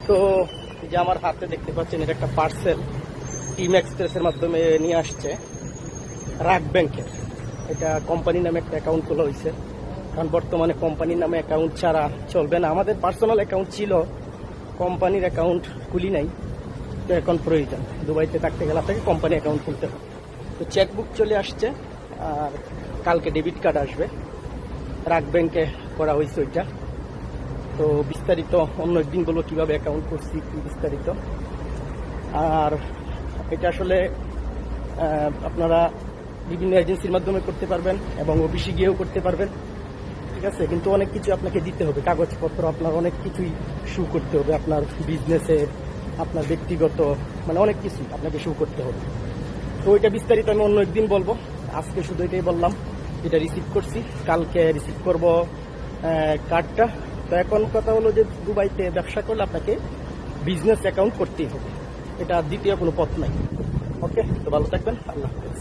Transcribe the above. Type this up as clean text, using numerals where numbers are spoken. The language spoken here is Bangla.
তো এই যে আমার হাতে দেখতে পাচ্ছেন, এটা একটা পার্সেল টিম এক্সপ্রেসের মাধ্যমে নিয়ে আসছে রাগ ব্যাংকের। এটা কোম্পানি নামে একটা অ্যাকাউন্ট খোলা হয়েছে, কারণ বর্তমানে কোম্পানির নামে অ্যাকাউন্ট ছাড়া চলবে না। আমাদের পার্সোনাল অ্যাকাউন্ট ছিল, কোম্পানির অ্যাকাউন্ট খুলি নাই, তো এখন প্রয়োজন। দুবাইতে থাকতে গেলে আপনাকে কোম্পানি অ্যাকাউন্ট খুলতে হবে। তো চেকবুক চলে আসছে, আর কালকে ডেবিট কার্ড আসবে। রাগ ব্যাংকে করা হয়েছে ওইটা। তো বিস্তারিত অন্য একদিন বলবো কিভাবে অ্যাকাউন্ট করছি, কি বিস্তারিত। আর এটা আসলে আপনারা বিভিন্ন এজেন্সির মাধ্যমে করতে পারবেন এবং অফিসে গিয়েও করতে পারবেন, ঠিক আছে। কিন্তু অনেক কিছু আপনাকে দিতে হবে, কাগজপত্র আপনার অনেক কিছুই শো করতে হবে, আপনার বিজনেসে, আপনার ব্যক্তিগত, মানে অনেক কিছু আপনাকে শো করতে হবে। তো ওইটা বিস্তারিত আমি অন্য একদিন বলবো। আজকে শুধু এটাই বললাম, এটা রিসিভ করছি, কালকে রিসিভ করব কার্ডটা। তো এখন কথা হলো যে দুবাইতে ব্যবসা করলে আপনাকে বিজনেস অ্যাকাউন্ট করতেই হবে, এটা দ্বিতীয় কোনো পথ নাই। ওকে, তো ভালো থাকবেন, আল্লাহ হাফেজ।